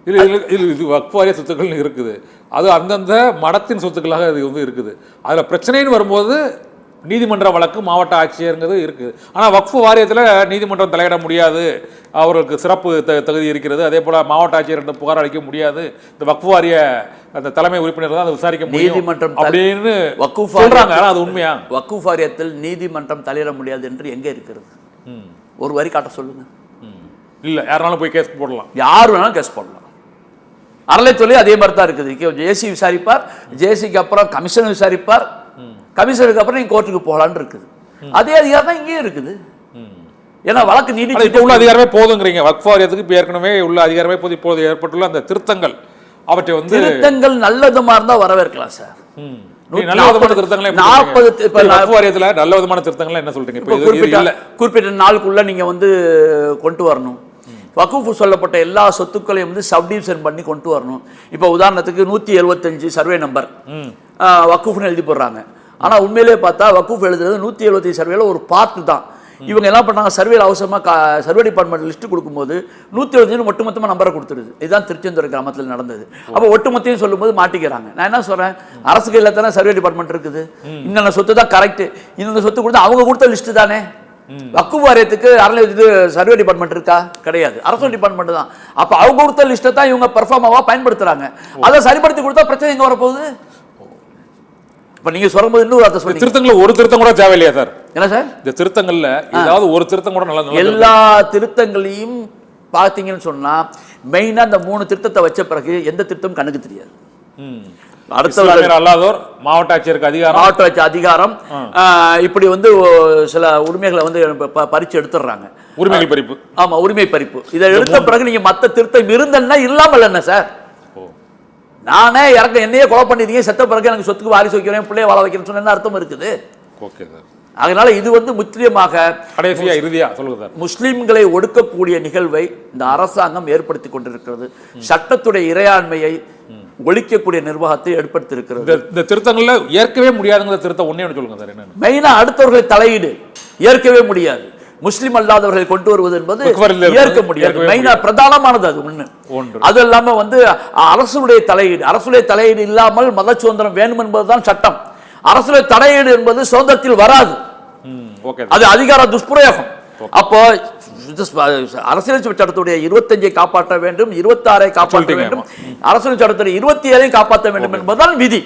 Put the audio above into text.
இது வக்ஃப் வாரிய சொத்துக்கள்னு இருக்குது, அது அந்தந்த மடத்தின் சொத்துக்களாக இது வந்து இருக்குது. அதில் பிரச்சனைன்னு வரும்போது நீதிமன்ற வழக்கு மாவட்ட ஆட்சியருங்கிறது இருக்குது. ஆனால் வக்ஃப் வாரியத்தில் நீதிமன்றம் தலையிட முடியாது, அவர்களுக்கு சிறப்பு தகுதி இருக்கிறது, அதே போல் மாவட்ட ஆட்சியர் புகார் அளிக்க முடியாது, இந்த வக்ஃப் வாரிய அந்த தலைமை உறுப்பினர் தான் அதை விசாரிக்க முடியும் நீதிமன்றம் அப்படின்னு சொல்றாங்க. ஆனால் அது உண்மையா? வக்ஃப் வாரியத்தில் நீதிமன்றம் தலையிட முடியாது என்று எங்கே இருக்கிறது? ஒரு வரி காட்ட சொல்லுங்க. இல்லை, யாருனாலும் போய் கேஸ் போடலாம், யார் வேணாலும் கேஸ் போடலாம். அறளைத்துறை அதே மாதிரி தான் இருக்குது. ஜேசி விசாரிப்பார், ஜேசிக்கு அப்புறம் கமிஷனர் விசாரிப்பார், கமிஷனருக்கு அப்புறம் நீங்க கோர்ட்டுக்கு போகலான்னு இருக்குது. அதே அதிகாரம் தான் இங்கேயும் இருக்குது. ஏன்னா வழக்கு நீதி உள்ள அதிகாரமே போதுங்கிறீங்க. வக்ஃப் வாரியத்துக்கு இப்போ ஏற்கனவே உள்ள அதிகாரமே போது, இப்போது ஏற்பட்டுள்ள அந்த திருத்தங்கள் அவற்றை வந்து திருத்தங்கள் நல்லதுமா இருந்தா வரவேற்கலாம் சார். நல்ல விதமான திருத்தங்களை 40 வாரியத்துல நல்ல விதமான திருத்தங்கள் என்ன சொல்றீங்க? குறிப்பிட்ட நாளுக்குள்ள நீங்க வந்து கொண்டு வரணும். வக்ஃப் சொல்லப்பட்ட எல்லா சொத்துக்களையும் வந்து சப்டிவிஷன் பண்ணி கொண்டு வரணும். இப்போ உதாரணத்துக்கு 175 சர்வே நம்பர் வக்ஃப்னு எழுதி போடுறாங்க. ஆனால் உண்மையிலே பார்த்தா வக்ஃப் எழுதுறது 175 சர்வேல ஒரு பார்ட் தான். இவங்க என்ன பண்ணாங்க, சர்வேல அவசரமாக சர்வே டிபார்ட்மெண்ட் லிஸ்ட் கொடுக்கும்போது 175 ஒட்டுமொத்தமாக நம்பரை கொடுத்துருது. இதுதான் திருச்செந்தூர் கிராமத்தில் நடந்தது. அப்போ ஒட்டுமொத்தையும் சொல்லும்போது மாட்டிக்கிறாங்க. நான் என்ன சொல்றேன், அரசு கையில் தானே சர்வே டிபார்ட்மெண்ட் இருக்குது, இன்னொன்று சொத்து தான் கரெக்ட், இன்னொன்று சொத்து கொடுத்தா அவங்க கொடுத்த லிஸ்ட் தானே. வக்ஃப் வாரியத்துக்கு இது சர்வே டிபார்ட்மெண்ட் இருக்கா? கிடையாது, அரசு டிபார்ட்மெண்ட் தான். அப்ப அவங்க கொடுத்த லிஸ்ட்டை தான் இவங்க பெர்ஃபார்மாவா பயன்படுத்துறாங்க. அதை சரிப்படுத்தி கொடுத்தா பிரச்சனை எங்க வரப்போகுது? இப்ப நீங்க சொல்லும்போது இன்னொரு அர்த்தம் சொல்லுங்க, திருத்தங்கள் ஒரு திருத்தம் கூட தேவையில்லையா சார்? என்ன சார், இந்த திருத்தங்கள்ல ஏதாவது ஒரு திருத்தம் கூட நல்ல எல்லா திருத்தங்களையும் பாத்தீங்கன்னு சொன்னா மெயினா இந்த 3 திருத்தத்தை வச்ச பிறகு எந்த திருத்தம் கண்ணுக்கு தெரியாது. அல்லாதோர் மாவட்ட ஆட்சியருக்கு அதிகாரம், மாவட்ட ஆட்சி அதிகாரம், இப்படி வந்து சில உரிமைகளை வந்து பறிச்சு எடுத்துடுறாங்க. உரிமைகள் பறிப்பு. ஆமா, உரிமை பறிப்பு. இதை எடுத்த பிறகு நீங்க மத்த திருத்தம் இருந்தன்னா இல்லாமல் என்ன சார், நானே என்னையே கொலை பண்ணிருக்கீங்க, செத்த பிறகு எனக்கு சொத்துக்கு வாரிசு வைக்கிறேன், பிள்ளைய வாழ வைக்கிறேன்னு சொன்ன அர்த்தம் இருக்குது. அதனால இது வந்து முற்றிலுமாக முஸ்லிம்களை ஒடுக்கக்கூடிய நிகழ்வை இந்த அரசாங்கம் ஏற்படுத்தி கொண்டிருக்கிறது. சட்டத்துடைய இறையாண்மையை ஒழிக்கக்கூடிய நிர்வாகத்தை ஏற்படுத்தி இருக்கிறது. இந்த திருத்தங்கள்ல ஏற்கவே முடியாதுங்கிற திருத்தம் ஒண்ணே சொல்லுங்க சார். என்ன மெயினா அடுத்தவர்களை தலையீடு ஏற்கவே முடியாது. முஸ்லிம் அல்லாதவர்களை கொண்டு வருவது என்பது ஏற்க முடியாது. மெயினா பிரதானமானது அது ஒண்ணு. அது இல்லாம வந்து அரசுடைய தலையீடு இல்லாமல் மத சுதந்திரம் வேணும் என்பதுதான் சட்டம். அரசுடைய தலையீடு என்பது சுதந்திரத்தில் வராது, அது அதிகார துஷ்பிரயோகம். அப்போ அரசியல் சட்டத்துடைய 25 காப்பாற்ற வேண்டும், 26 காப்பாற்ற வேண்டும், அரசியல் சட்டத்துடைய 27 காப்பாற்ற வேண்டும் என்பதுதான் விதி.